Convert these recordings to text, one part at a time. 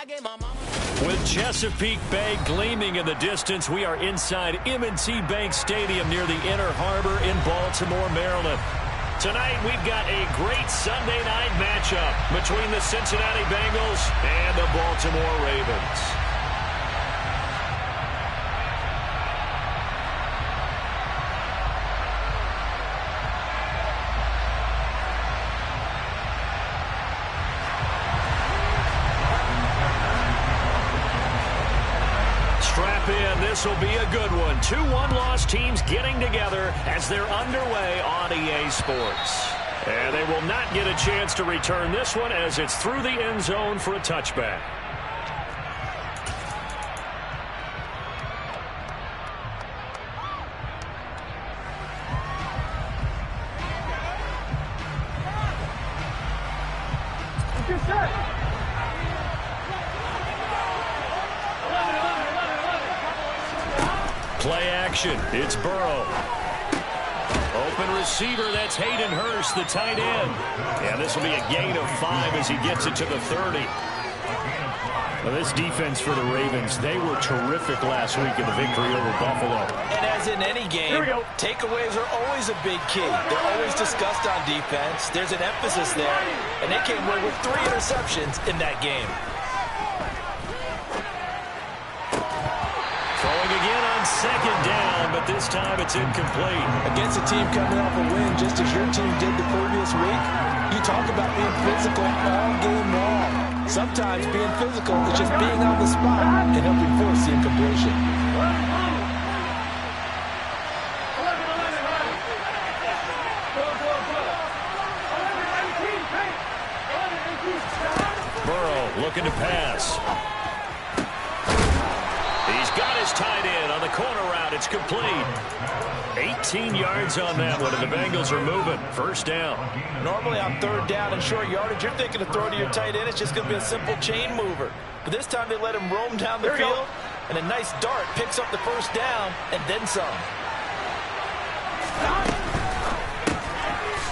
With Chesapeake Bay gleaming in the distance, we are inside M&T Bank Stadium near the Inner Harbor in Baltimore, Maryland. Tonight, we've got a great Sunday night matchup between the Cincinnati Bengals and the Baltimore Ravens. Strap in, this will be a good one. Two one-loss teams getting together as they're underway on EA Sports. And they will not get a chance to return this one as it's through the end zone for a touchback. Play action. It's Burrow. Open receiver. That's Hayden Hurst, the tight end. And this will be a gain of 5 as he gets it to the 30. Well, this defense for the Ravens, they were terrific last week in the victory over Buffalo. And as in any game, takeaways are always a big key. They're always discussed on defense. There's an emphasis there. And they came away with 3 interceptions in that game. Throwing again on second down, but this time it's incomplete. Against a team coming off a win, just as your team did the previous week, you talk about being physical all game long. Sometimes being physical is just being on the spot and helping force the incompletion. Burrow looking to pass. He's got his tight end on the corner route. It's complete. 18 yards on that one, and the Bengals are moving. First down. Normally on third down and short yardage, you're thinking to throw to your tight end. It's just going to be a simple chain mover. But this time they let him roam down the field, and a nice dart picks up the first down and then some.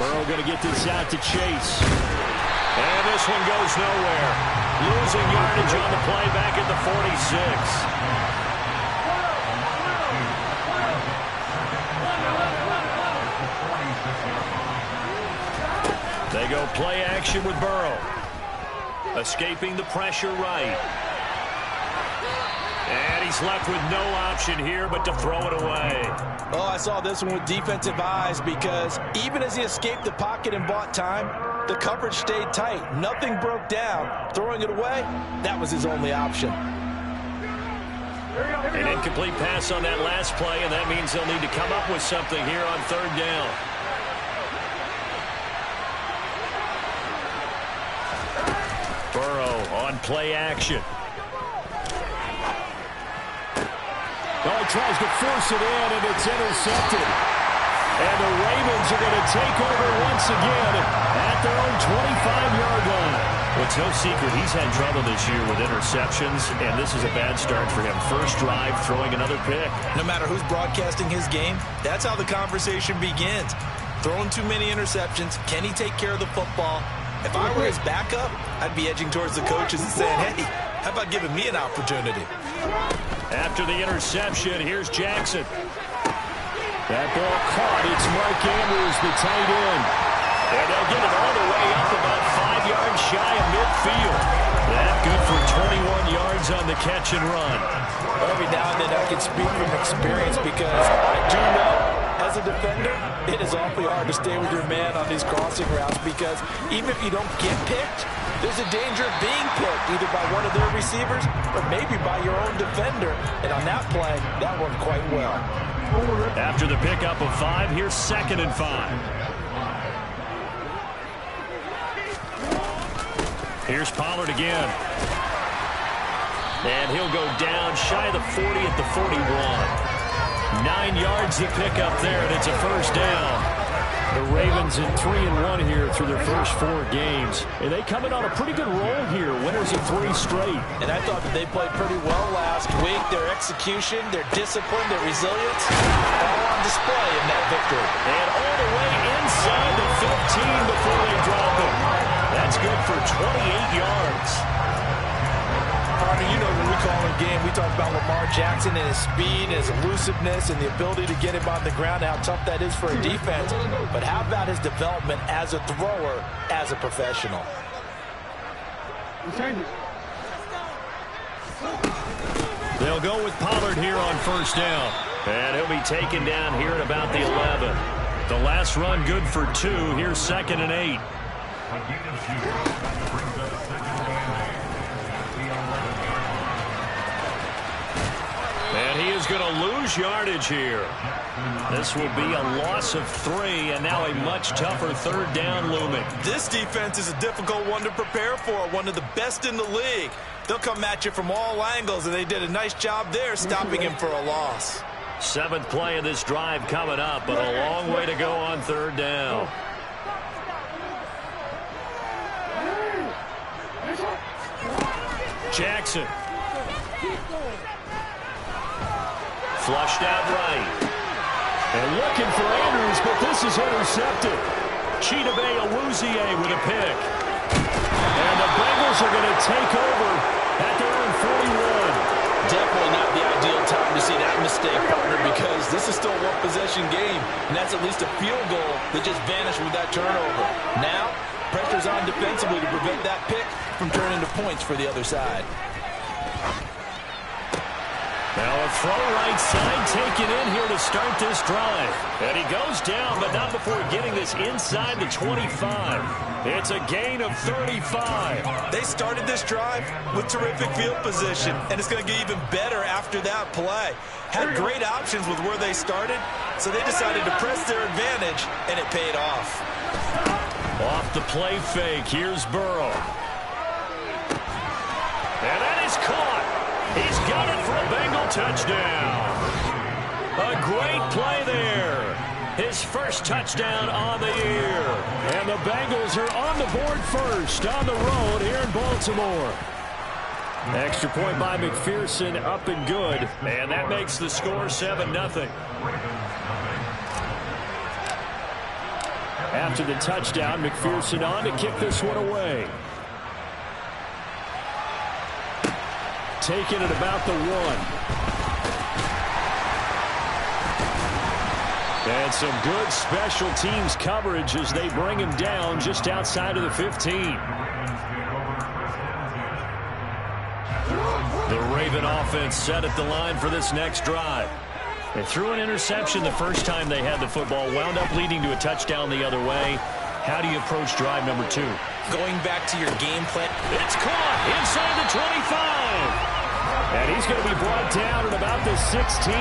Burrow going to get this out to Chase. And this one goes nowhere. Losing yardage on the play back at the 46. They go play action with Burrow. Escaping the pressure right. And he's left with no option here but to throw it away. Oh, I saw this one with defensive eyes because even as he escaped the pocket and bought time, the coverage stayed tight. Nothing broke down. Throwing it away, that was his only option. An incomplete pass on that last play, and that means they'll need to come up with something here on third down. Burrow on play action. Oh, he tries to force it in, and it's intercepted. And the Ravens are going to take over once again at their own 25-yard line. Well, it's no secret he's had trouble this year with interceptions, and this is a bad start for him. First drive, throwing another pick. No matter who's broadcasting his game, that's how the conversation begins. Throwing too many interceptions, can he take care of the football? If I were his backup, I'd be edging towards the coaches and saying, hey, how about giving me an opportunity? After the interception, here's Jackson. That ball caught. It's Mark Andrews, the tight end. And they'll get it all the way up about 5 yards shy of midfield. That good for 21 yards on the catch and run. Every now and then I can speak from experience because I do know as a defender, it is awfully hard to stay with your man on these crossing routes because even if you don't get picked, there's a danger of being picked either by one of their receivers or maybe by your own defender. And on that play, that worked quite well. After the pickup of 5, here's 2nd and 5. Here's Pollard again. And he'll go down shy of the 40 at the 41. 9 yards to pick up there, and it's a first down. The Ravens in 3-1 here through their first 4 games. And they come in on a pretty good roll here, winners of 3 straight. And I thought that they played pretty well last week. Their execution, their discipline, their resilience, all on display in that victory. And all the way inside the 15 before they drop it. That's good for 28 yards. game, we talked about Lamar Jackson and his speed and his elusiveness and the ability to get him on the ground, how tough that is for a defense. But how about his development as a thrower, as a professional? They'll go with Pollard here on first down. And he'll be taken down here at about the 11. The last run good for 2. Here's 2nd and 8. And he is going to lose yardage here. This will be a loss of 3, and now a much tougher 3rd down looming. This defense is a difficult one to prepare for, one of the best in the league. They'll come at you from all angles, and they did a nice job there stopping him for a loss. 7th play of this drive coming up, but a long way to go on 3rd down. Jackson. Flushed out right. And looking for Andrews, but this is intercepted. Chidobe Awuzie with a pick. And the Bengals are going to take over at their own 41. Definitely not the ideal time to see that mistake, partner, because this is still a one-possession game, and that's at least a field goal that just vanished with that turnover. Now, pressure's on defensively to prevent that pick from turning into points for the other side. Now a throw right side taken in here to start this drive. And he goes down, but not before getting this inside the 25. It's a gain of 35. They started this drive with terrific field position, and it's going to get even better after that play. Had great options with where they started, so they decided to press their advantage, and it paid off. Off the play fake, here's Burrow. And that is caught. He's got it for a Bengal touchdown. A great play there. His first touchdown on the year. And the Bengals are on the board first on the road here in Baltimore. Extra point by McPherson, up and good. And that makes the score 7-0. After the touchdown, McPherson on to kick this one away. Taking it about the 1. And some good special teams coverage as they bring him down just outside of the 15. The Raven offense set at the line for this next drive. They threw an interception the first time they had the football, wound up leading to a touchdown the other way. How do you approach drive number 2? Going back to your game plan. It's caught inside the 25. And he's going to be brought down at about the 16.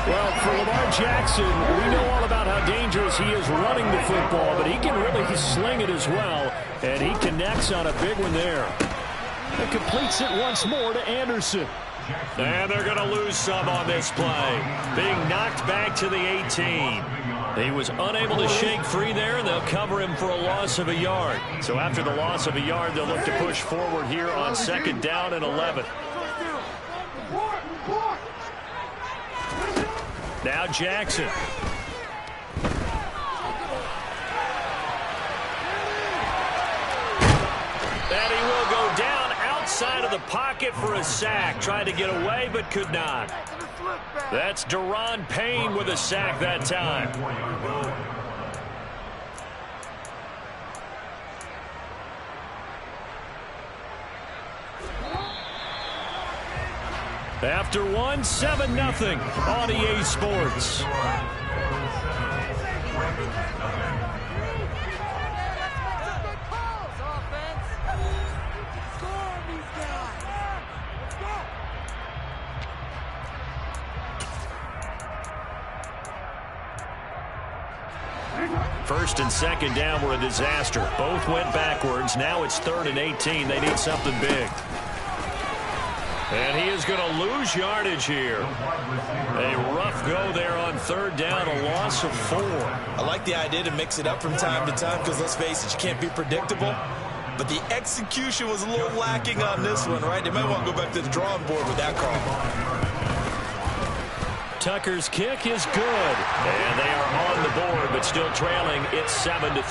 Well, for Lamar Jackson, we know all about how dangerous he is running the football, but he can really sling it as well, and he connects on a big one there. And completes it once more to Anderson. And they're going to lose some on this play. Being knocked back to the 18. He was unable to shake free there, and they'll cover him for a loss of a yard. So after the loss of a yard, they'll look to push forward here on 2nd down and 11. Now Jackson. And he will go down outside of the pocket for a sack. Tried to get away, but could not. That's Deron Payne with a sack that time. After 1, 7-0 on EA Sports. First and 2nd down were a disaster. Both went backwards. Now it's 3rd and 18. They need something big. And he is going to lose yardage here. A rough go there on 3rd down, a loss of 4. I like the idea to mix it up from time to time because, let's face it, you can't be predictable. But the execution was a little lacking on this one, right? They might want to go back to the drawing board with that call. Tucker's kick is good. And they are on the board, but still trailing. It's 7-3.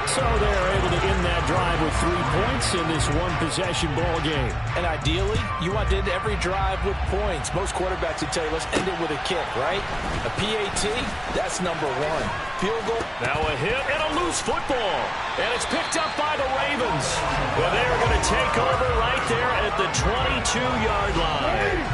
So they're able to end that drive with 3 points in this one-possession ball game. And ideally, you want to end every drive with points. Most quarterbacks would tell you, let's end it with a kick, right? A PAT, that's number one. Field goal. Now a hit and a loose football. And it's picked up by the Ravens. Well, they are going to take over right there at the 22-yard line.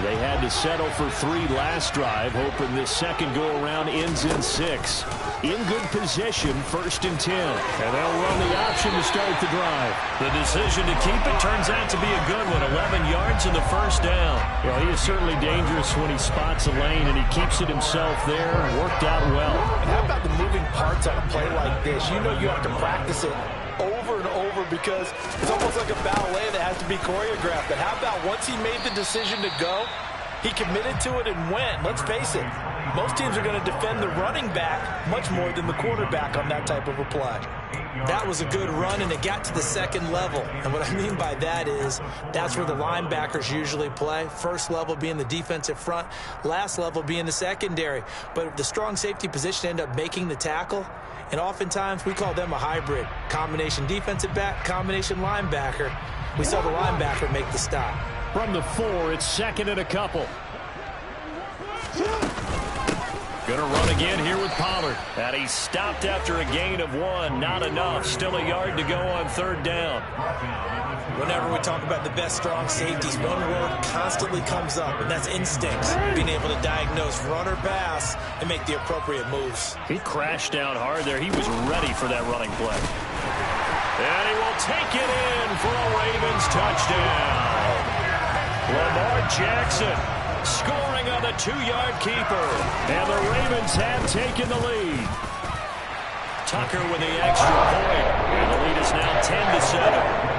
They had to settle for 3 last drive, hoping this second go-around ends in 6. In good position, 1st and 10. And they'll run the option to start the drive. The decision to keep it turns out to be a good one. 11 yards and the first down. Well, he is certainly dangerous when he spots a lane, and he keeps it himself there. Worked out well. And how about the moving parts on a play like this? You know you have to practice it over and over because it's almost like a ballet that has to be choreographed. But how about once he made the decision to go, he committed to it and went. Let's face it, most teams are going to defend the running back much more than the quarterback on that type of a play. That was a good run, and it got to the second level. And what I mean by that is that's where the linebackers usually play. First level being the defensive front, last level being the secondary. But the strong safety position ended up making the tackle. And oftentimes we call them a hybrid. Combination defensive back, combination linebacker. We saw the linebacker make the stop. From the 4, it's 2nd and a couple. Going to run again here with Pollard. And he stopped after a gain of 1. Not enough. Still a yard to go on 3rd down. Whenever we talk about the best strong safeties, one word constantly comes up, and that's instincts. Being able to diagnose run or pass and make the appropriate moves. He crashed down hard there. He was ready for that running play. And he will take it in for a Ravens touchdown. Lamar Jackson scoring on the 2-yard keeper. And the Ravens have taken the lead. Tucker with the extra point. And the lead is now 10-7.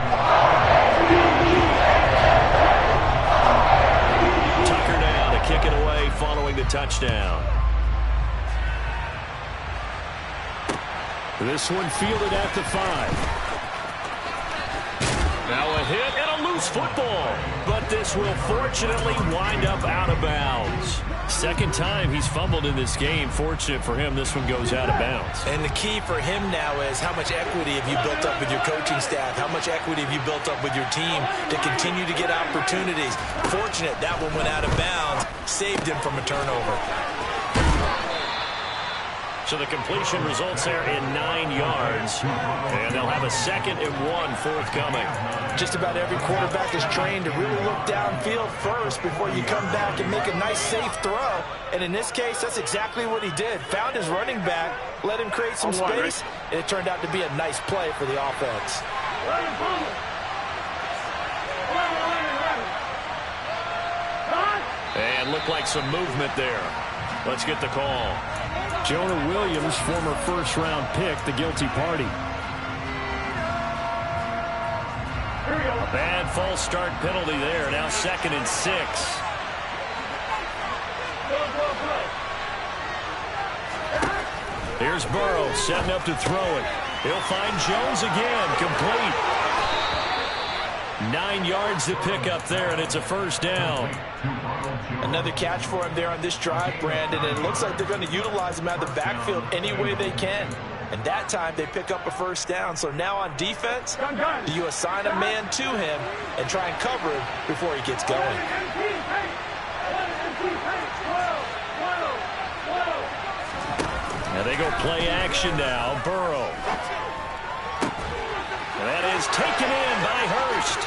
Tucker down to kick it away following the touchdown. This one fielded at the 5. Now a hit and a loose football. But this will fortunately wind up out of bounds. Second time he's fumbled in this game. Fortunate for him, this one goes out of bounds. And the key for him now is how much equity have you built up with your coaching staff? How much equity have you built up with your team to continue to get opportunities? Fortunate that one went out of bounds. Saved him from a turnover. So the completion results there in 9 yards. And they'll have a 2nd and 1 forthcoming. Just about every quarterback is trained to really look downfield first before you come back and make a nice, safe throw. And in this case, that's exactly what he did. Found his running back, let him create some space, and it turned out to be a nice play for the offense. And looked like some movement there. Let's get the call. Jonah Williams, former first-round pick, the guilty party. A bad false start penalty there. Now 2nd and 6. Here's Burrow setting up to throw it. He'll find Jones again. Complete. 9 yards to pick up there, and it's a 1st down. Another catch for him there on this drive, Brandon, and it looks like they're going to utilize him out of the backfield any way they can. And that time they pick up a 1st down. So now on defense, do you assign a man to him and try and cover him before he gets going? And they go play action now. Burrow. That is taken in by Hurst.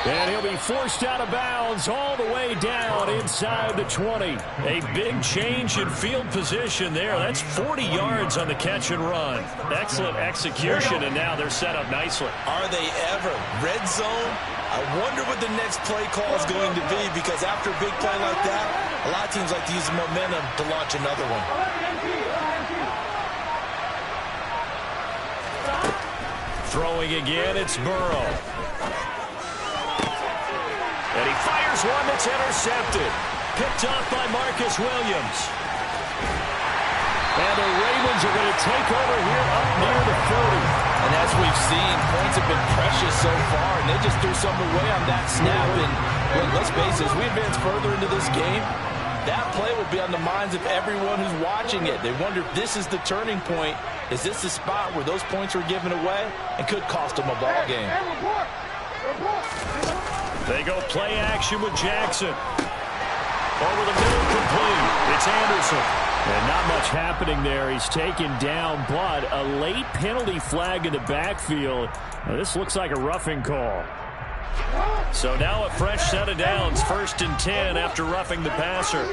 And he'll be forced out of bounds all the way down inside the 20. A big change in field position there. That's 40 yards on the catch and run. Excellent execution, and now they're set up nicely. Are they ever? Red zone? I wonder what the next play call is going to be, because after a big play like that, a lot of teams like to use the momentum to launch another one. Throwing again, it's Burrow. And he fires one that's intercepted. Picked off by Marcus Williams. And the Ravens are going to take over here up near the 30. And as we've seen, points have been precious so far, and they just threw some away on that snap. And look, let's face it, as we advance further into this game, that play will be on the minds of everyone who's watching it. They wonder if this is the turning point Is this the spot where those points were given away and could cost them a ball game? They go play action with Jackson. Over the middle, complete. It's Anderson. And not much happening there. He's taken down, but a late penalty flag in the backfield. Now, this looks like a roughing call. So now a fresh set of downs, 1st and 10 after roughing the passer.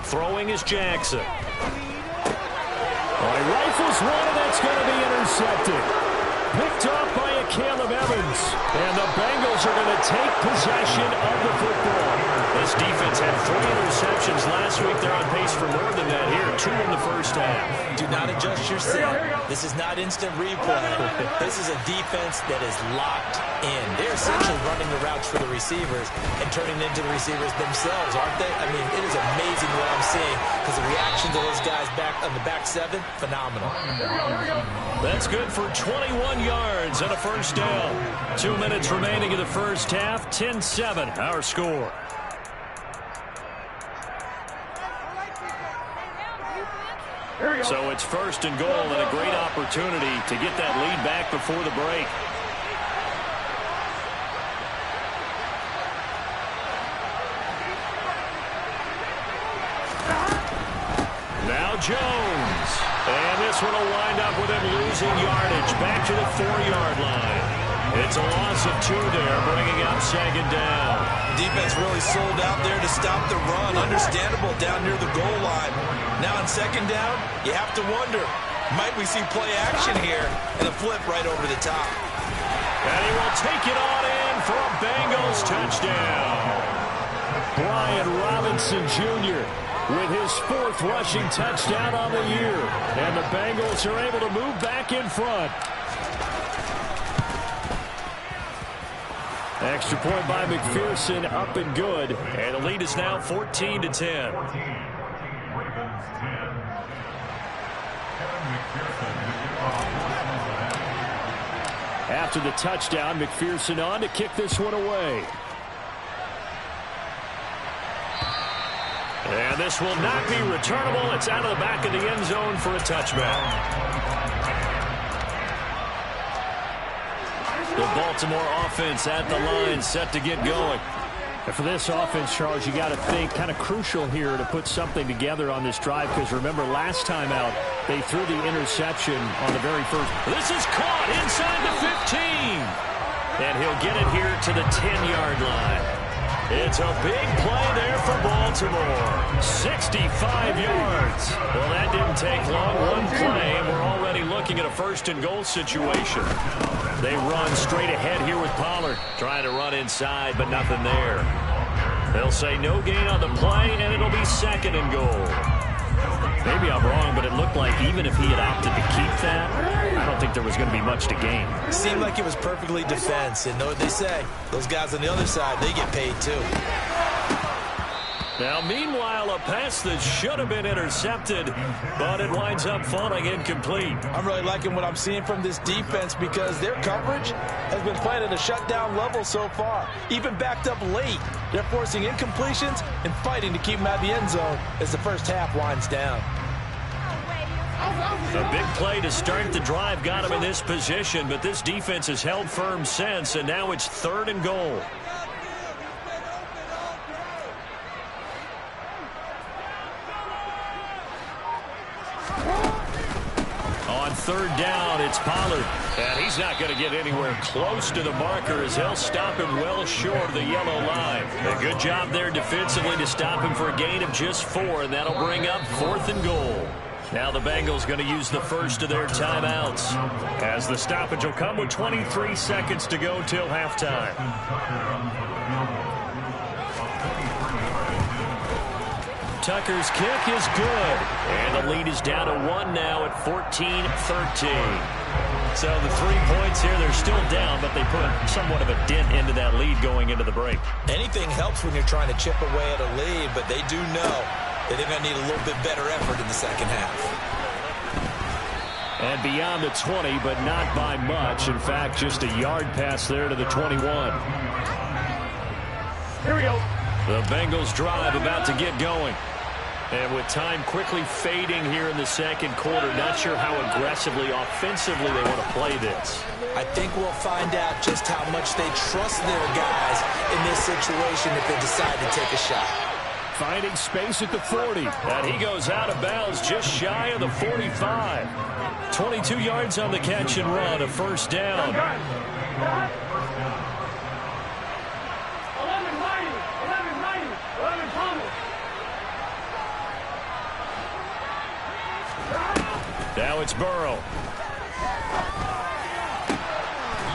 Throwing is Jackson. Well, he rifles one, and that's going to be intercepted. Picked off by a Caleb Evans. And the Bengals are going to take possession of the football. This defense had 3 interceptions last week. They're on pace for more than that here. 2 in the first half. Do not adjust your set. This is not instant replay. This is a defense that is locked in. They're essentially running the routes for the receivers and turning into the receivers themselves, aren't they? I mean, it is amazing what I'm seeing because the reaction to those guys back on the back 7, phenomenal. That's good for 21 yards and a first down. 2 minutes remaining in the first half. 10-7, our score. So it's 1st and goal and a great opportunity to get that lead back before the break. Now Jones. And this one will wind up with him losing yardage back to the 4-yard line. It's a loss of 2 there, bringing up 2nd down. Defense really sold out there to stop the run. Understandable down near the goal line. Now on 2nd down, you have to wonder, might we see play action here and a flip right over the top? And he will take it on in for a Bengals touchdown. Brian Robinson Jr. with his 4th rushing touchdown on the year. And the Bengals are able to move back in front. Extra point by McPherson, up and good. And the lead is now 14-10. After the touchdown, McPherson on to kick this one away. And this will not be returnable. It's out of the back of the end zone for a touchback. The Baltimore offense at the line, set to get going. And for this offense, Charles, you got to think kind of crucial here to put something together on this drive, because remember last time out they threw the interception on the very first. This is caught inside the 15. And he'll get it here to the 10-yard line. It's a big play there for Baltimore. 65 yards. Well, that didn't take long. One play, and we're already looking at a 1st and goal situation. They run straight ahead here with Pollard. Trying to run inside, but nothing there. They'll say no gain on the play, and it'll be 2nd and goal. Maybe I'm wrong, but it looked like even if he had opted to keep that, I don't think there was going to be much to gain. It seemed like it was perfectly defense, and know what they say. Those guys on the other side, they get paid too. Now, meanwhile, a pass that should have been intercepted, but it winds up falling incomplete. I'm really liking what I'm seeing from this defense because their coverage has been playing at a shutdown level so far. Even backed up late, they're forcing incompletions and fighting to keep them out of the end zone as the first half winds down. A big play to start the drive got him in this position, but this defense has held firm since, and now it's 3rd and goal. On 3rd down, it's Pollard. And he's not going to get anywhere close to the marker as they'll stop him well short of the yellow line. A good job there defensively to stop him for a gain of just 4, and that'll bring up 4th and goal. Now the Bengals going to use the first of their timeouts, as the stoppage will come with 23 seconds to go till halftime. Tucker's kick is good. And the lead is down to 1 now at 14-13. So the 3 points here, they're still down, but they put somewhat of a dent into that lead going into the break. Anything helps when you're trying to chip away at a lead, but they do know that they're going to need a little bit better effort in the second half. And beyond the 20, but not by much. In fact, just a yard pass there to the 21. Here we go. The Bengals drive about to get going. And with time quickly fading here in the second quarter, not sure how aggressively, offensively they want to play this. I think we'll find out just how much they trust their guys in this situation if they decide to take a shot. Finding space at the 40. And he goes out of bounds just shy of the 45. 22 yards on the catch and run, a first down. Now it's Burrow.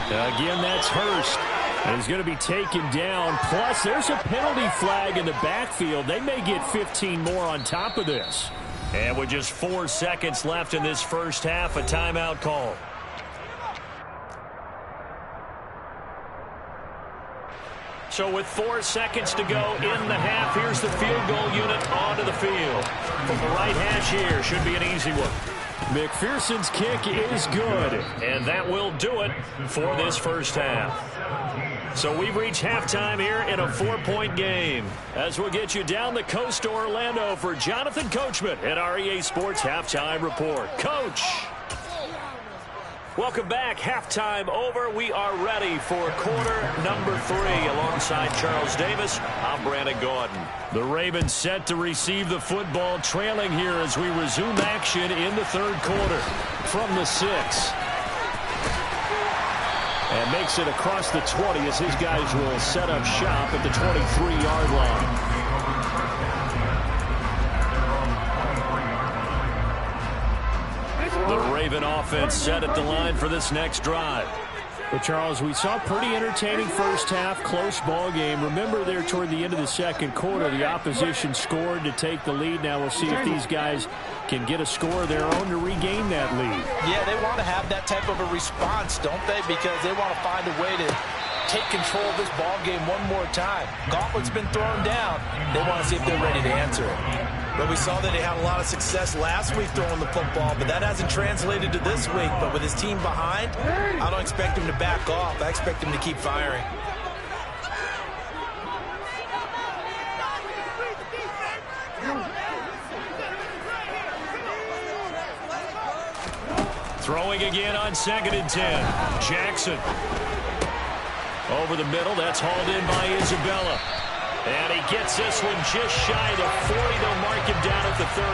Again, that's Hurst. And he's going to be taken down. Plus, there's a penalty flag in the backfield. They may get 15 more on top of this. And with just 4 seconds left in this first half, a timeout call. So with 4 seconds to go in the half, here's the field goal unit onto the field. From the right hash here, should be an easy one. McPherson's kick is good. And that will do it for this first half. So we've reached halftime here in a 4-point game. As we'll get you down the coast to Orlando for Jonathan Coachman at our EA Sports Halftime Report. Coach! Welcome back. Halftime over. We are ready for quarter number 3. Alongside Charles Davis, I'm Brandon Gordon. The Ravens set to receive the football, trailing here as we resume action in the third quarter. From the 6. And makes it across the 20 as his guys will set up shop at the 23-yard line. The Raven offense set at the line for this next drive. Well, Charles, we saw a pretty entertaining first half, close ball game. Remember there toward the end of the second quarter, the opposition scored to take the lead. Now we'll see if these guys can get a score of their own to regain that lead. Yeah, they want to have that type of a response, don't they? Because they want to find a way to take control of this ball game one more time. Gauntlet's been thrown down. They want to see if they're ready to answer it. But we saw that they had a lot of success last week throwing the football, but that hasn't translated to this week. But with his team behind, I don't expect him to back off. I expect him to keep firing. Throwing again on 2nd and 10. Jackson. Over the middle, that's hauled in by Isabella. And he gets this one just shy of the 40. They'll mark him down at the 39.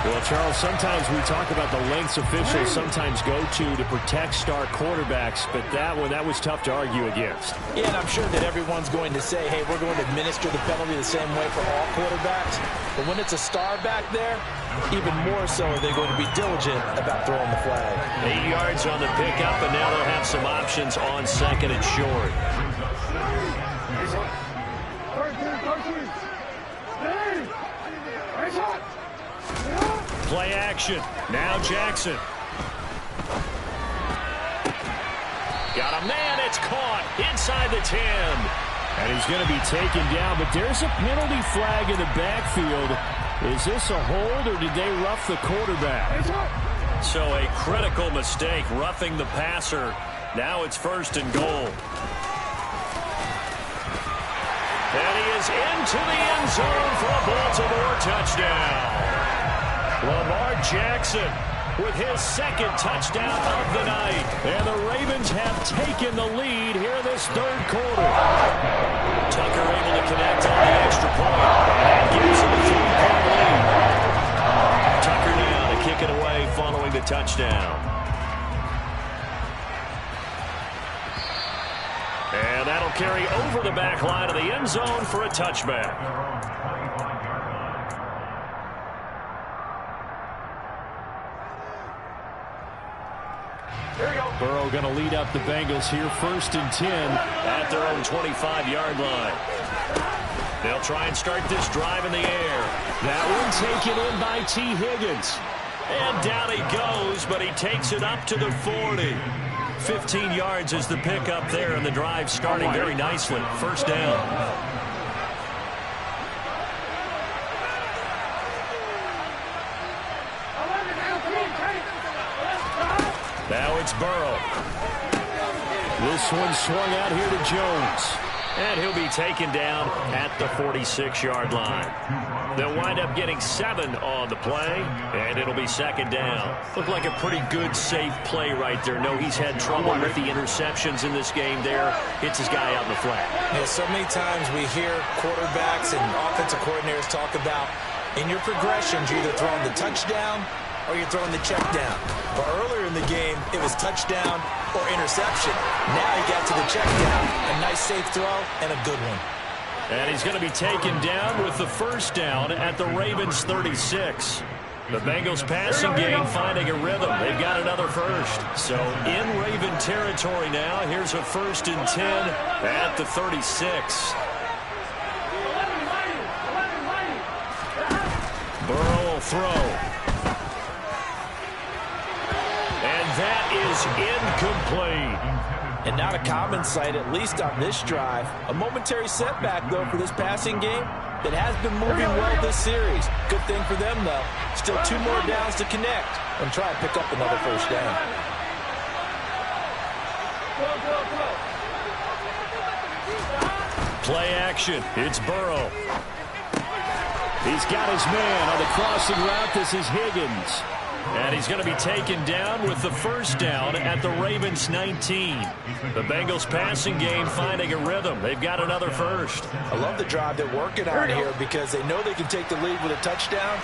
Well, Charles, sometimes we talk about the lengths officials sometimes go to protect star quarterbacks, but that was tough to argue against. Yeah, and I'm sure that everyone's going to say, hey, we're going to administer the penalty the same way for all quarterbacks. But when it's a star back there, even more so are they going to be diligent about throwing the flag. 8 yards on the pickup, and now they'll have some options on 2nd and short. Play action. Now Jackson. Got a man. It's caught inside the 10. And he's going to be taken down, but there's a penalty flag in the backfield. Is this a hold, or did they rough the quarterback? So a critical mistake, roughing the passer. Now it's 1st and goal. And he is into the end zone for a Baltimore touchdown. Lamar Jackson with his 2nd touchdown of the night. And the Ravens have taken the lead here in this 3rd quarter. Tucker able to connect on the extra point. And gives him a 3-point lead. Tucker now to kick it away following the touchdown. And that'll carry over the back line of the end zone for a touchback. Burrow going to lead up the Bengals here, 1st and 10. At their own 25-yard line. They'll try and start this drive in the air. That one taken in by T. Higgins. And down he goes, but he takes it up to the 40. 15 yards is the pickup there, and the drive starting very nicely. First down. Now it's Burrow. This one swung out here to Jones. And he'll be taken down at the 46-yard line. They'll wind up getting 7 on the play, and it'll be second down. Looked like a pretty good, safe play right there. No, he's had trouble with the interceptions in this game there. Hits his guy out in the flat. Yeah, so many times we hear quarterbacks and offensive coordinators talk about in your progressions, you're either throwing the touchdown or you're throwing the check down. But earlier in the game, it was touchdown or interception. Now he got to the check down. A nice safe throw and a good one. And he's going to be taken down with the first down at the Ravens 36. The Bengals passing game finding a rhythm. They've got another first. So in Raven territory now. Here's a 1st and 10 at the 36. Burrow will throw. That is incomplete. And not a common sight, at least on this drive. A momentary setback, though, for this passing game that has been moving well this series. Good thing for them, though. Still 2 more downs to connect and try and pick up another first down. Play action. It's Burrow. He's got his man on the crossing route. This is Higgins. And he's going to be taken down with the first down at the Ravens 19. The Bengals passing game finding a rhythm. They've got another first. I love the drive they're working on here because they know they can take the lead with a touchdown.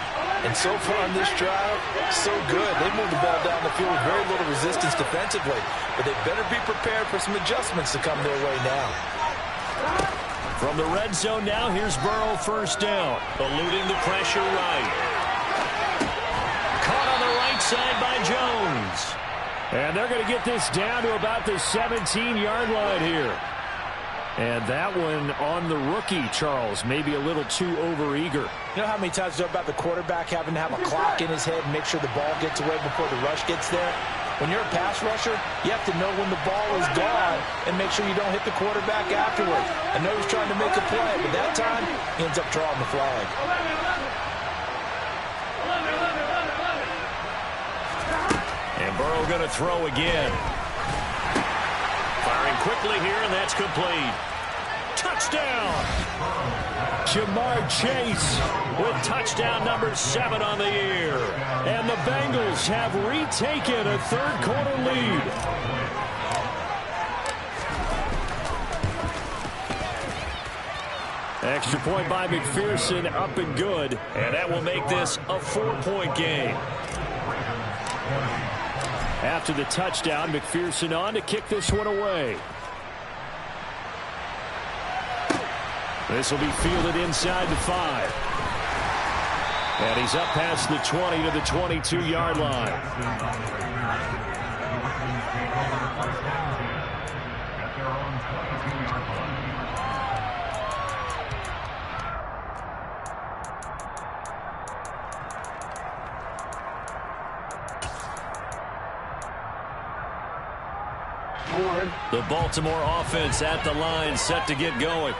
And so far on this drive, so good. They moved the ball down the field with very little resistance defensively. But they better be prepared for some adjustments to come their way now. From the red zone now, here's Burrow first down. Eluding the pressure right. Side by Jones. And they're going to get this down to about the 17-yard line here. And that one on the rookie, Charles, maybe a little too overeager. You know how many times you know about the quarterback having to have a clock in his head and make sure the ball gets away before the rush gets there? When you're a pass rusher, you have to know when the ball is gone and make sure you don't hit the quarterback afterwards. I know he's trying to make a play, but that time he ends up drawing the flag. And Burrow going to throw again. Firing quickly here, and that's complete. Touchdown! Jamar Chase with touchdown number 7 on the year. And the Bengals have retaken a third-quarter lead. Extra point by McPherson, up and good. And that will make this a 4-point game. After the touchdown, McPherson on to kick this one away. This will be fielded inside the 5. And he's up past the 20 to the 22-yard line. The Baltimore offense at the line, set to get going.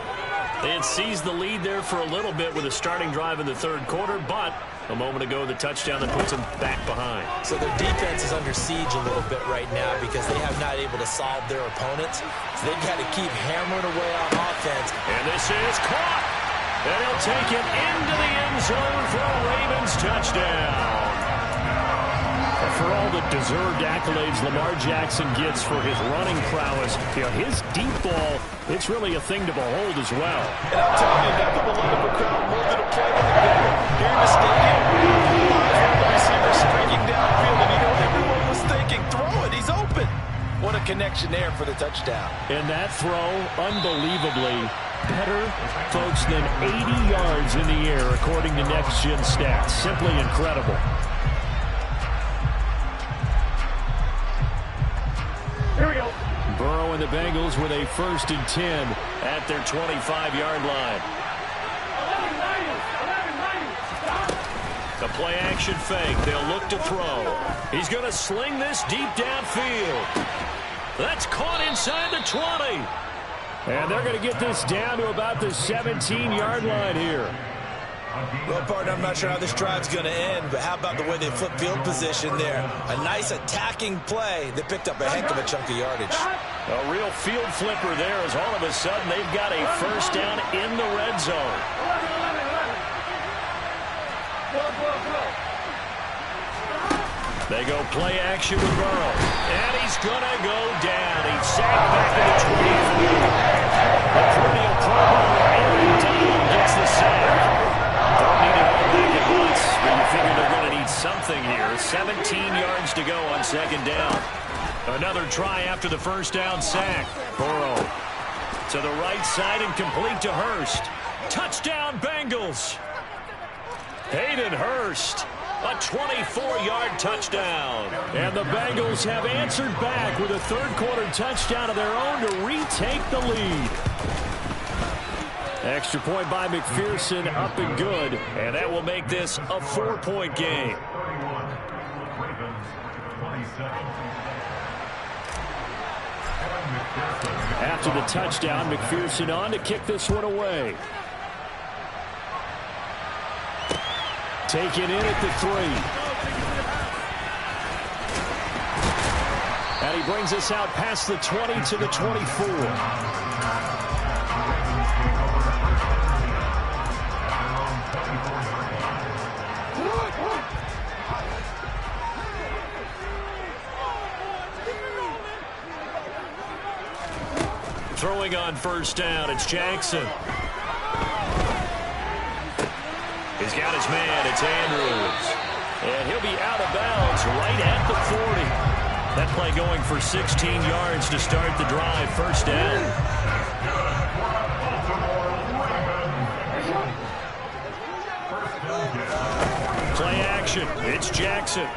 They had seized the lead there for a little bit with a starting drive in the third quarter, but a moment ago the touchdown that puts them back behind. So their defense is under siege a little bit right now because they have not able to solve their opponents. So they've got to keep hammering away on offense. And this is caught. And he'll take it into the end zone for a Ravens touchdown. For all the deserved accolades Lamar Jackson gets for his running prowess, you know, his deep ball, it's really a thing to behold as well. And I'm telling you, nothing will light up a crowd more than a play in the game. Here in the stadium, the receiver streaking downfield, and you know everyone was thinking, throw it, he's open. What a connection there for the touchdown. And that throw, unbelievably better, folks, than 80 yards in the air, according to Next Gen Stats. Simply incredible. Here we go. Burrow and the Bengals with a 1st and 10 at their 25-yard line. play action fake. They'll look to throw. He's going to sling this deep downfield. That's caught inside the 20. And they're going to get this down to about the 17-yard line here. Well, partner, I'm not sure how this drive's going to end, but how about the way they flip field position there? A nice attacking play that picked up a heck of a chunk of yardage. A real field flipper there as all of a sudden they've got a first down in the red zone. They go play action with Burrow. And he's going to go down. He's sacked back to the 24. The perennial Pro Bowler Aaron Donald gets the sack. Don't need it all back at once, but you figure they're going to need something here. 17 yards to go on second down. Another try after the first down sack. Burrow to the right side and complete to Hurst. Touchdown, Bengals. Hayden Hurst. A 24-yard touchdown. And the Bengals have answered back with a third-quarter touchdown of their own to retake the lead. Extra point by McPherson, up and good. And that will make this a 4-point game. After the touchdown, McPherson on to kick this one away. Taken in at the 3. And he brings us out past the 20 to the 24. Throwing on first down, it's Jackson. He's got his man, it's Andrews. And he'll be out of bounds right at the 40. That play going for 16 yards to start the drive, first down. Play action, it's Jackson.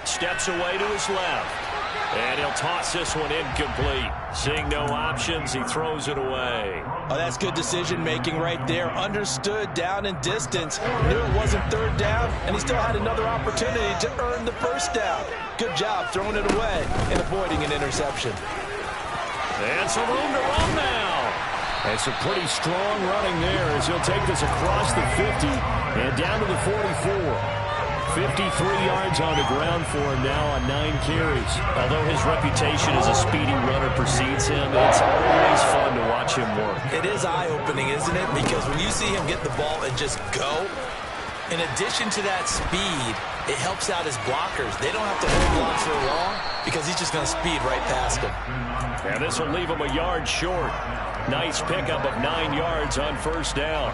Steps away to his left. And he'll toss this one incomplete. Seeing no options, he throws it away. Oh, that's good decision-making right there. Understood down and distance. Knew it wasn't third down, and he still had another opportunity to earn the first down. Good job throwing it away and avoiding an interception. And some room to run now. And some pretty strong running there as he'll take this across the 50 and down to the 44. 53 yards on the ground for him now on 9 carries. Although his reputation as a speedy runner precedes him, it's always fun to watch him work. It is eye-opening, isn't it? Because when you see him get the ball and just go, in addition to that speed, it helps out his blockers. They don't have to hold blocks for long because he's just going to speed right past them. And this will leave him a yard short. Nice pickup of 9 yards on first down.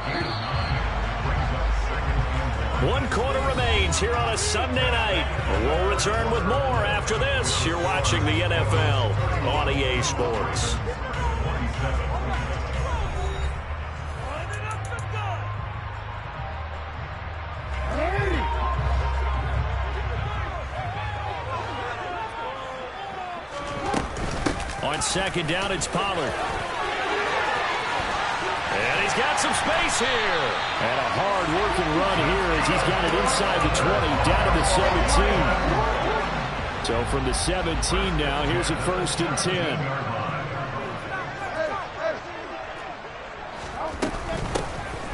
1 quarter remains here on a Sunday night. We'll return with more after this. You're watching the NFL on EA Sports. On second down, it's Pollard. And he's got some space here. And a hard-working run here as he's got it inside the 20, down to the 17. So from the 17 now, here's a 1st and 10.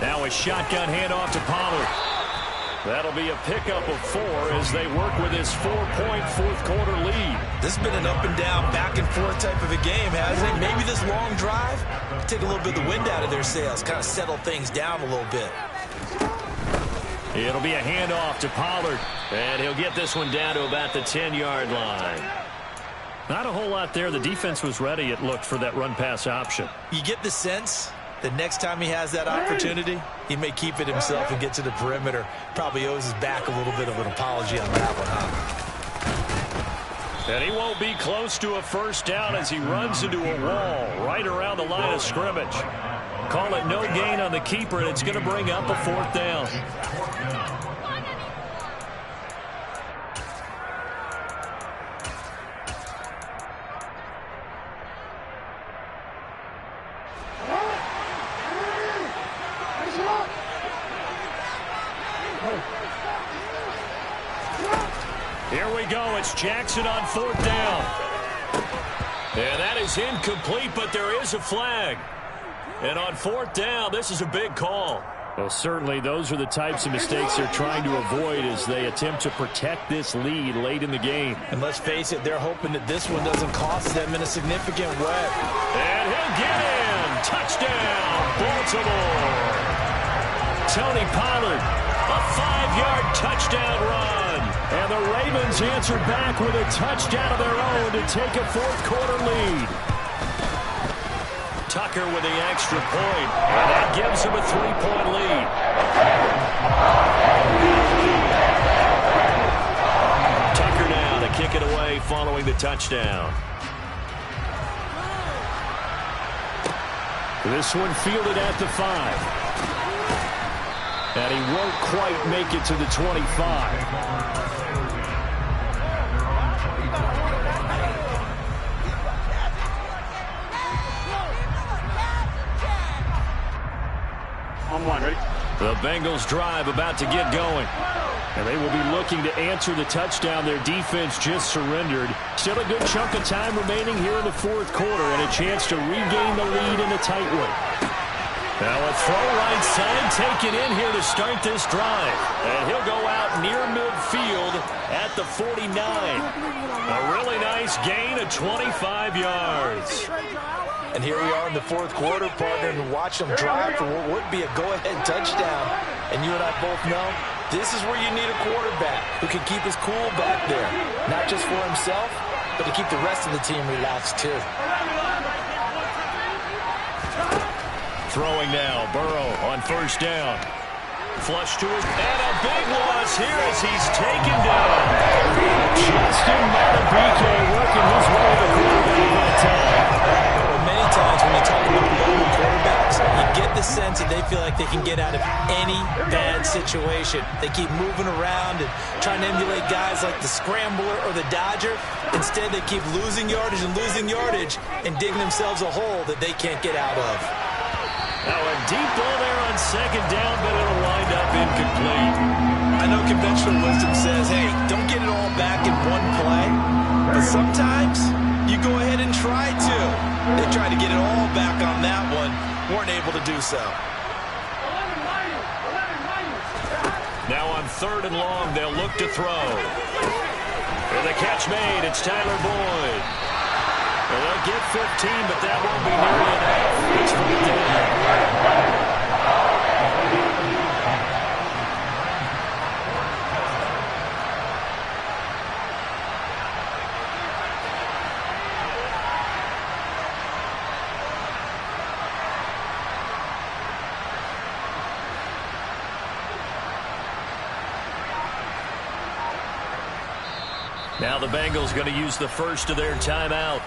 Now a shotgun handoff to Pollard. That'll be a pickup of 4 as they work with this 4-point fourth-quarter lead. This has been an up-and-down, back-and-forth type of a game, hasn't it? Maybe this long drive take a little bit of the wind out of their sails, kind of settle things down a little bit. It'll be a handoff to Pollard, and he'll get this one down to about the 10-yard line. Not a whole lot there. The defense was ready, it looked, for that run-pass option. You get the sense that next time he has that opportunity, he may keep it himself and get to the perimeter. Probably owes his back a little bit of an apology on that one, huh? And he won't be close to a first down as he runs into a wall right around the line of scrimmage. Call it no gain on the keeper, and it's going to bring up a 4th down. Here we go. It's Jackson on 4th down. And that is incomplete, but there is a flag. And on 4th down, this is a big call. Well, certainly those are the types of mistakes they're trying to avoid as they attempt to protect this lead late in the game. And let's face it, they're hoping that this one doesn't cost them in a significant way. And he'll get in. Touchdown, Baltimore. Tony Pollard, a 5-yard touchdown run. And the Ravens answered back with a touchdown of their own to take a fourth-quarter lead. Tucker with the extra point, and that gives him a 3-point lead. Tucker now to kick it away following the touchdown. This one fielded at the 5. And he won't quite make it to the 25. The Bengals drive about to get going. And they will be looking to answer the touchdown their defense just surrendered. Still a good chunk of time remaining here in the fourth quarter and a chance to regain the lead in a tight one. Now a throw right side taken in here to start this drive. And he'll go out near midfield at the 49. A really nice gain of 25 yards. And here we are in the fourth quarter, partner, and watch them drive for what would be a go-ahead touchdown. And you and I both know this is where you need a quarterback who can keep his cool back there. Not just for himself, but to keep the rest of the team relaxed too. Throwing now, Burrow on 1st down. Flush to him, and a big loss here as he's taken down. Justin Madubuike working his way to the quarterback that time. Many times when you talk about mobile quarterbacks, you get the sense that they feel like they can get out of any bad situation. They keep moving around and trying to emulate guys like the Scrambler or the Dodger. Instead, they keep losing yardage and digging themselves a hole that they can't get out of. Now a deep ball there on 2nd down, but it'll wind up incomplete. I know conventional wisdom says, hey, don't get it all back in one play. But sometimes you go ahead and try to. They tried to get it all back on that one, weren't able to do so. Now on 3rd and long, they'll look to throw. And the catch made, it's Tyler Boyd. Well, they'll get 15, but that won't be nearly enough. It's 4th down. Now the Bengals going to use the first of their timeout.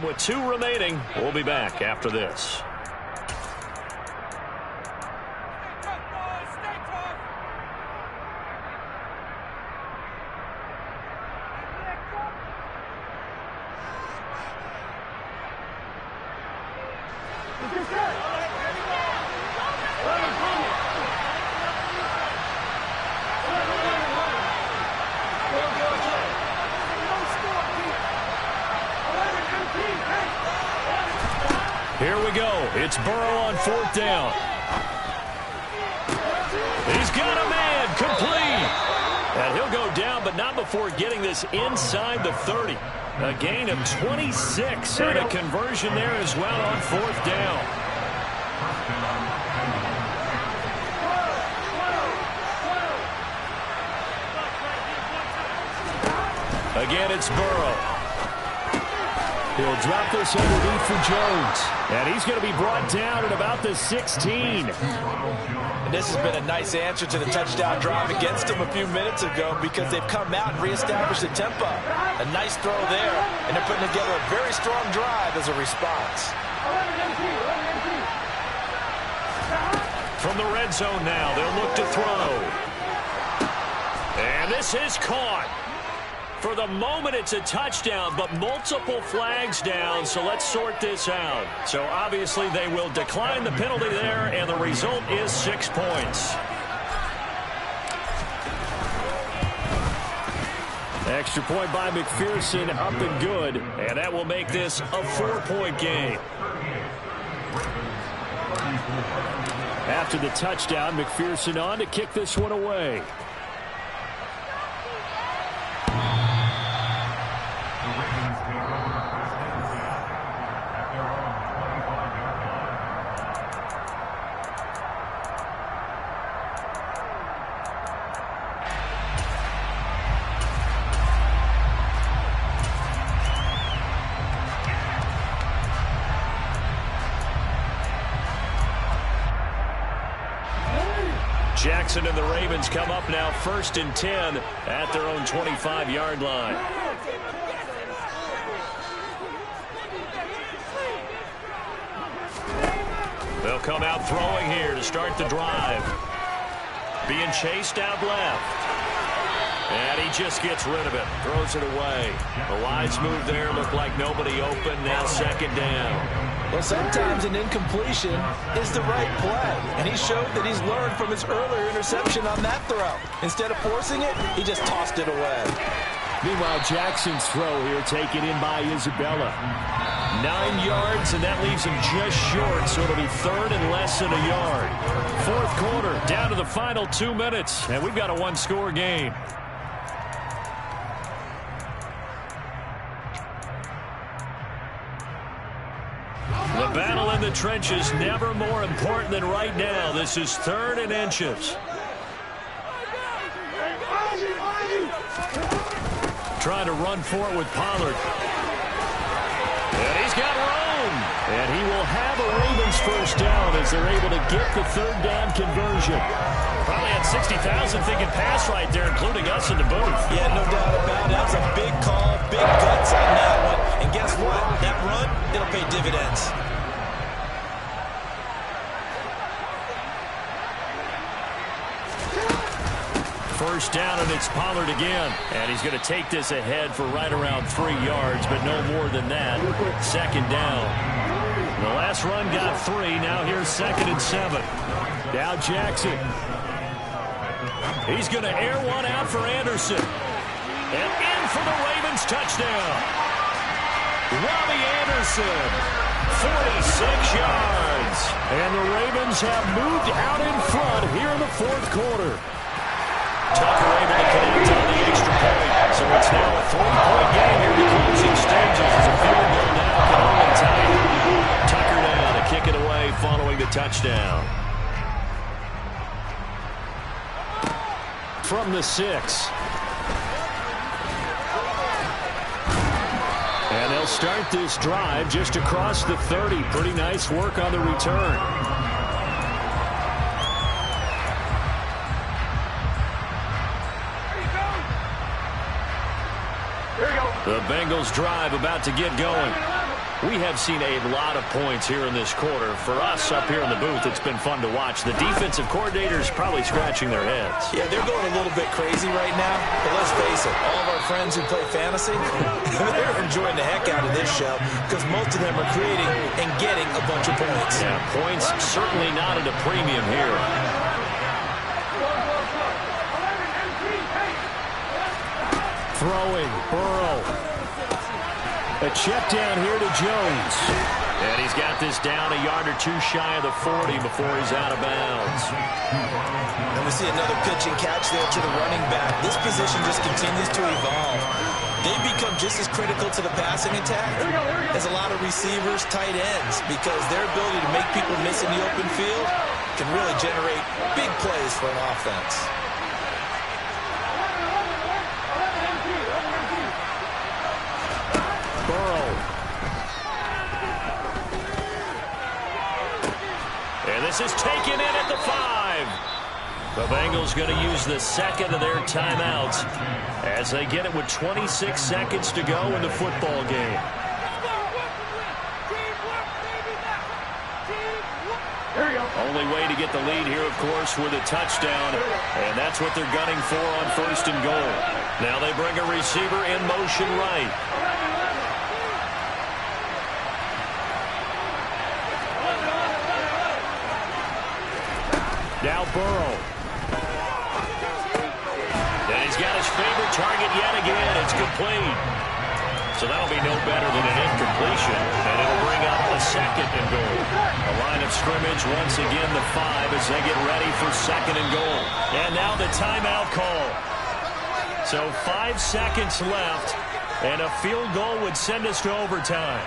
With 2 remaining, we'll be back after this. Here we go. It's Burrow on 4th down. He's got a man. Complete. And he'll go down, but not before getting this inside the 30. A gain of 26 and a conversion there as well on 4th down. Again, it's Burrow. He'll drop this underneath for Jones. And he's going to be brought down at about the 16. And this has been a nice answer to the touchdown drive against them a few minutes ago because they've come out and reestablished the tempo. A nice throw there, and they're putting together a very strong drive as a response. From the red zone now, they'll look to throw. And this is caught. For the moment, it's a touchdown, but multiple flags down, so let's sort this out. So obviously they will decline the penalty there, and the result is 6 points. Extra point by McPherson, up and good, and that will make this a 4-point game. After the touchdown, McPherson on to kick this one away. Jackson and the Ravens come up now 1st and 10 at their own 25-yard line. They'll come out throwing here to start the drive. Being chased out left. And he just gets rid of it. Throws it away. The wise move there. Looked like nobody open. Now 2nd down. Well, sometimes an incompletion is the right play. And he showed that he's learned from his earlier interception on that throw. Instead of forcing it, he just tossed it away. Meanwhile, Jackson's throw here taken in by Isabella. 9 yards, and that leaves him just short, so it'll be 3rd and less than a yard. 4th quarter, down to the final 2 minutes, and we've got a 1-score game. The battle in the trenches, never more important than right now. This is 3rd and inches. Trying to run for it with Pollard. And he's got room. And he will have a Ravens 1st down as they're able to get the 3rd down conversion. Probably had 60,000 thinking pass right there, including us in the booth. Yeah, no doubt about it. That was a big call, big guts on that one. And guess what? That run, it'll pay dividends. First down, and it's Pollard again. And he's going to take this ahead for right around 3 yards, but no more than that. 2nd down. The last run got 3. Now here's 2nd and 7. Now Jackson. He's going to air one out for Anderson. And in for the Ravens touchdown. Robbie Anderson, 46 yards. And the Ravens have moved out in front here in the 4th quarter. Tucker able to connect on the extra point. So it's now a 3-point game here in the closing stages as a field goal now can only tie it. Tucker down to kick it away following the touchdown. From the 6. And they'll start this drive just across the 30. Pretty nice work on the return. The Bengals drive about to get going. We have seen a lot of points here in this quarter. For us up here in the booth, it's been fun to watch. The defensive coordinators probably scratching their heads. Yeah, they're going a little bit crazy right now. But let's face it, all of our friends who play fantasy, they're enjoying the heck out of this show because most of them are creating and getting a bunch of points. Yeah, points certainly not at a premium here. Throwing, Burrow. A check down here to Jones. And he's got this down a yard or two shy of the 40 before he's out of bounds. And we see another pitch and catch there to the running back. This position just continues to evolve. They become just as critical to the passing attack as a lot of receivers, tight ends, because their ability to make people miss in the open field can really generate big plays for an offense. And this is taken in at the 5. The Bengals going to use the second of their timeouts as they get it with 26 seconds to go in the football game. Only way to get the lead here, of course, with a touchdown. And that's what they're gunning for on 1st and goal. Now they bring a receiver in motion right. Now Burrow. And he's got his favorite target yet again. It's complete. So that'll be no better than an incompletion. And it'll bring up a 2nd and goal. A line of scrimmage once again the 5 as they get ready for 2nd and goal. And now the timeout call. So 5 seconds left. And a field goal would send us to overtime.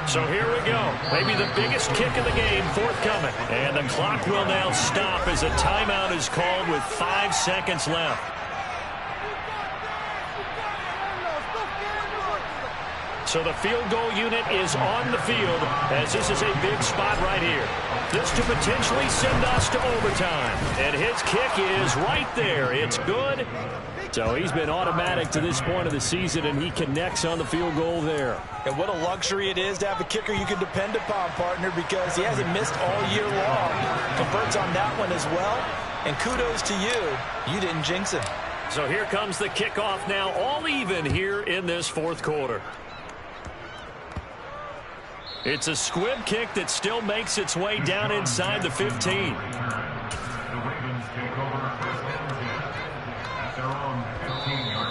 So here we go. Maybe the biggest kick of the game forthcoming. And the clock will now stop as a timeout is called with 5 seconds left. So the field goal unit is on the field as this is a big spot right here. This to potentially send us to overtime. And his kick is right there. It's good. So he's been automatic to this point of the season, and he connects on the field goal there. And what a luxury it is to have a kicker you can depend upon, partner, because he hasn't missed all year long. Converts on that one as well. And kudos to you. You didn't jinx him. So here comes the kickoff now, all even here in this 4th quarter. It's a squib kick that still makes its way down inside the 15.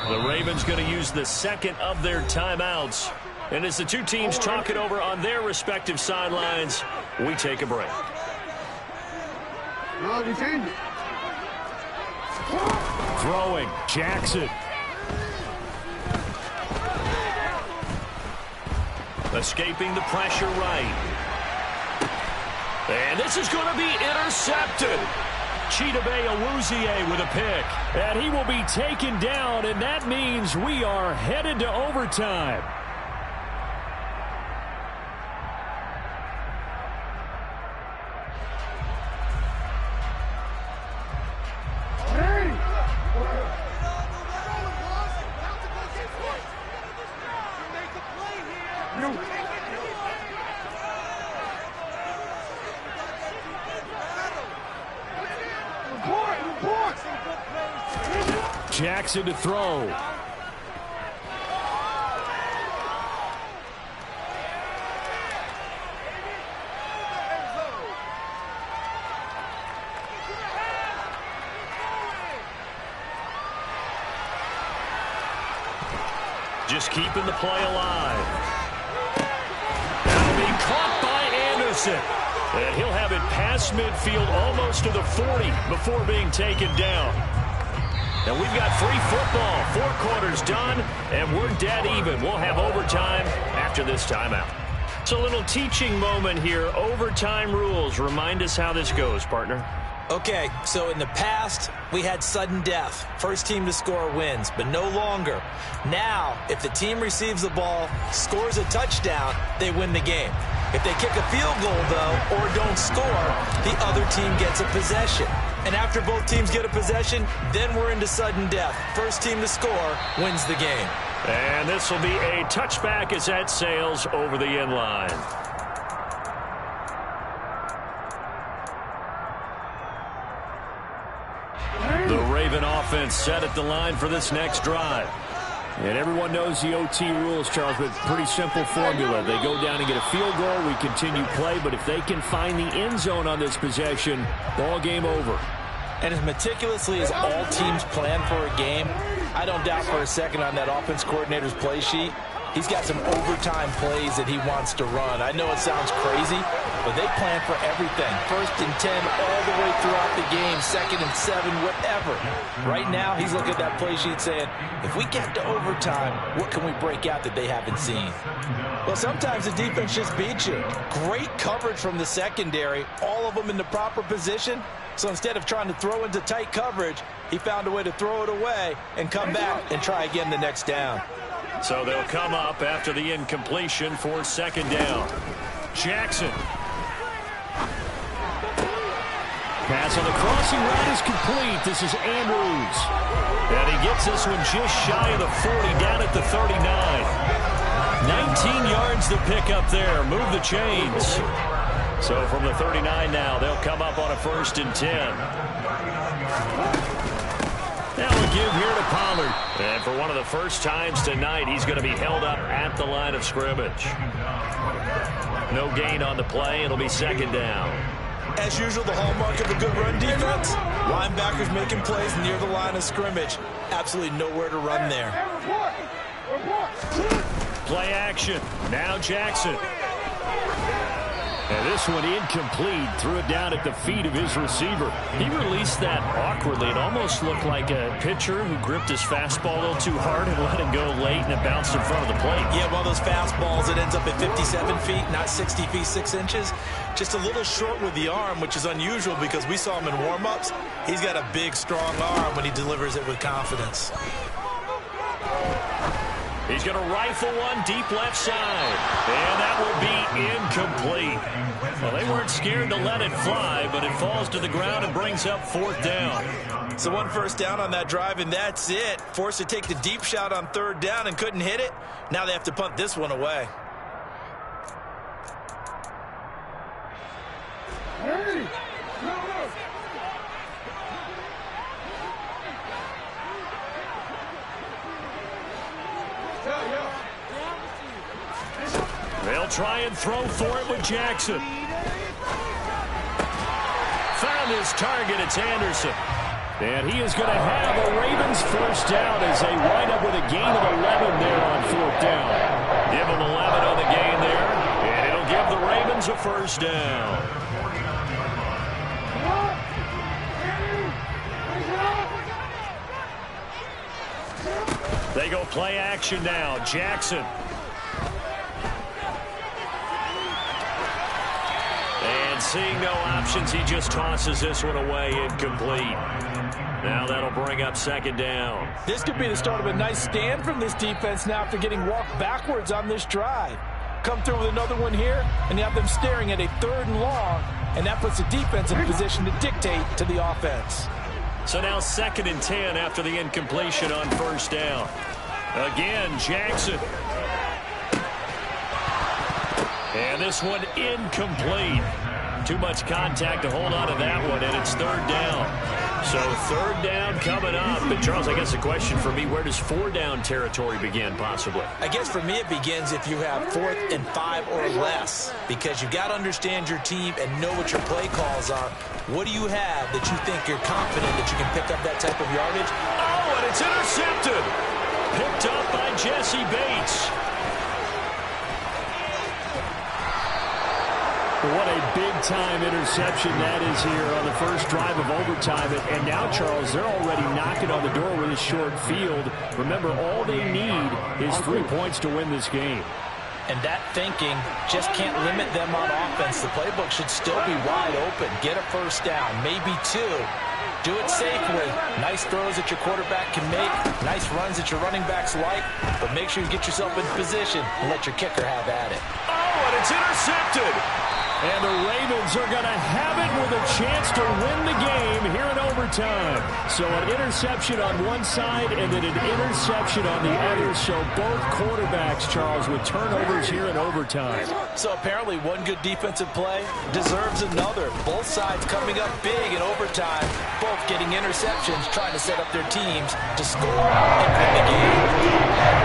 The Ravens going to use the 2nd of their timeouts. And as the two teams talk it over on their respective sidelines, we take a break. Throwing, Jackson. Escaping the pressure right. And this is going to be intercepted. Chidobe Awuzie with a pick. And he will be taken down, and that means we are headed to overtime. Jackson to throw. Just keeping the play alive. That'll be caught by Anderson. And he'll have it past midfield almost to the 40 before being taken down. And we've got free football. 4 quarters done, and we're dead even. We'll have overtime after this timeout. It's a little teaching moment here. Overtime rules. Remind us how this goes, partner. Okay, so in the past, we had sudden death. First team to score wins, but no longer. Now, if the team receives the ball, scores a touchdown, they win the game. If they kick a field goal, though, or don't score, the other team gets a possession. And after both teams get a possession, then we're into sudden death. First team to score wins the game. And this will be a touchback as that sails over the end line. The Raven offense set at the line for this next drive. And everyone knows the OT rules, Charles, but pretty simple formula. They go down and get a field goal, we continue play, but if they can find the end zone on this possession, ball game over. And as meticulously as all teams plan for a game, I don't doubt for a second on that offense coordinator's play sheet, he's got some overtime plays that he wants to run. I know it sounds crazy, but they plan for everything. 1st and 10 all the way throughout the game, 2nd and 7, whatever. Right now, he's looking at that play sheet saying, if we get to overtime, what can we break out that they haven't seen? Well, sometimes the defense just beats you. Great coverage from the secondary, all of them in the proper position. So instead of trying to throw into tight coverage, he found a way to throw it away and come back and try again the next down. So they'll come up after the incompletion for 2nd down. Jackson. Pass on the crossing route is complete. This is Andrews. And he gets this one just shy of the 40, down at the 39. 19 yards to pick up there. Move the chains. So from the 39 now, they'll come up on a 1st and 10. Now a give here to Pollard. And for one of the first times tonight, he's going to be held up at the line of scrimmage. No gain on the play. It'll be 2nd down. As usual, the hallmark of a good run defense, linebackers making plays near the line of scrimmage. Absolutely nowhere to run there. Play action. Now Jackson. And this one incomplete. Threw it down at the feet of his receiver. He released that awkwardly. It almost looked like a pitcher who gripped his fastball a little too hard and let it go late, and it bounced in front of the plate. Yeah, well, those fastballs, it ends up at 57 feet, not 60 feet, 6 inches. Just a little short with the arm, which is unusual because we saw him in warm-ups. He's got a big, strong arm when he delivers it with confidence. He's going to rifle one deep left side. And that will be incomplete. Well, they weren't scared to let it fly, but it falls to the ground and brings up 4th down. So 1 first down on that drive, and that's it. Forced to take the deep shot on 3rd down and couldn't hit it. Now they have to punt this one away. They'll try and throw for it with Jackson. Found his target. It's Anderson. And he is going to have a Ravens 1st down as they wind up with a gain of 11 there on 4th down. Give them 11 on the gain there, and it'll give the Ravens a 1st down. They go play action now. Jackson. And seeing no options, he just tosses this one away, incomplete. Now that'll bring up 2nd down. This could be the start of a nice stand from this defense now after getting walked backwards on this drive. Come through with another one here, and you have them staring at a 3rd and long, and that puts the defense in a position to dictate to the offense. So now 2nd and 10 after the incompletion on 1st down. Again, Jackson. And this one incomplete. Too much contact to hold on to that one, and it's 3rd down. So 3rd down coming up. But Charles, I guess the question for me, where does 4-down territory begin possibly? I guess for me it begins if you have 4th and 5 or less, because you've got to understand your team and know what your play calls are. What do you have that you think you're confident that you can pick up that type of yardage? Oh, and it's intercepted. Picked up by Jesse Bates. What a big-time interception that is here on the first drive of overtime. And now, Charles, they're already knocking on the door with a short field. Remember, all they need is 3 points to win this game. And that thinking just can't limit them on offense. The playbook should still be wide open. Get a 1st down, maybe 2. Do it safely. Nice throws that your quarterback can make. Nice runs that your running backs like. But make sure you get yourself in position and let your kicker have at it. Oh, and it's intercepted. And the Ravens are going to have it with a chance to win the game here in overtime. So an interception on one side and then an interception on the other. So both quarterbacks, Charles, with turnovers here in overtime. So apparently one good defensive play deserves another. Both sides coming up big in overtime. Both getting interceptions, trying to set up their teams to score and win the game.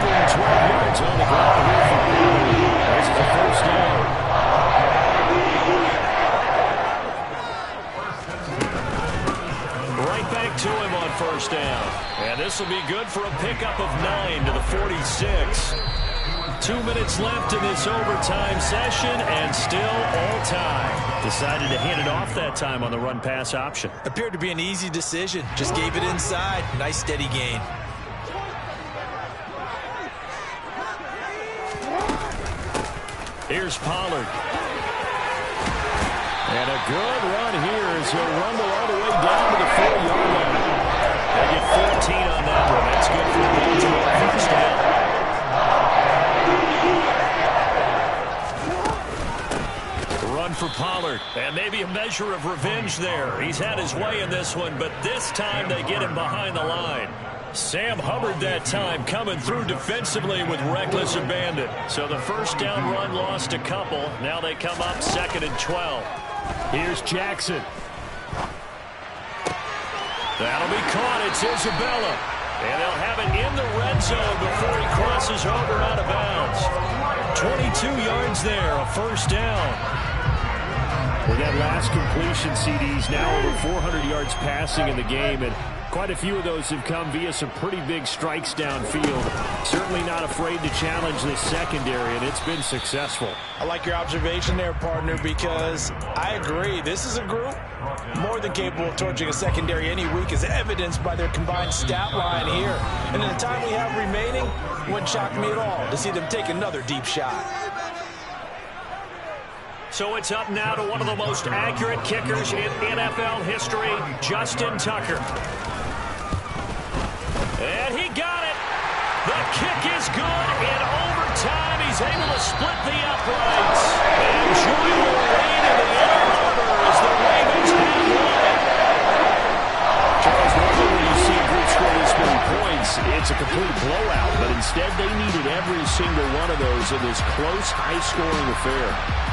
112 yards on the ground here for Ballard. This is a first down. Right back to him on first down. And this will be good for a pickup of 9 to the 46. 2 minutes left in this overtime session, and still all time. Decided to hand it off that time on the run-pass option. Appeared to be an easy decision. Just gave it inside. Nice steady gain. Here's Pollard. And a good run here as he'll rumble all the way down to the 4-yard line. They get 14 on that one. That's good for the Baltimore first down. Run for Pollard. And maybe a measure of revenge there. He's had his way in this one, but this time they get him behind the line. Sam Hubbard that time coming through defensively with reckless abandon. So the first down run lost a couple. Now they come up 2nd and 12. Here's Jackson. That'll be caught. It's Isabella. And they'll have it in the red zone before he crosses over out of bounds. 22 yards there, a first down. With that last completion, CD's now over 400 yards passing in the game, and quite a few of those have come via some pretty big strikes downfield. Certainly not afraid to challenge this secondary, and it's been successful. I like your observation there, partner, because I agree. This is a group more than capable of torching a secondary any week, as evidenced by their combined stat line here. And in the time we have remaining, it wouldn't shock me at all to see them take another deep shot. So it's up now to one of the most accurate kickers in NFL history, Justin Tucker. And he got it. The kick is good. In overtime, he's able to split the uprights. And join the rain in the Ann Arbor as the Ravens have won it. Charles, normally when you see a group score this many points, it's a complete blowout. But instead, they needed every single one of those in this close, high-scoring affair.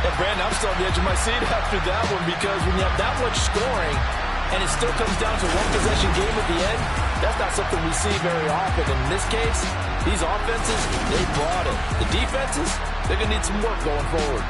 And Brandon, I'm still on the edge of my seat after that one, because when you have that much scoring and it still comes down to one possession game at the end, that's not something we see very often. And in this case, these offenses, they brought it. The defenses, they're going to need some work going forward.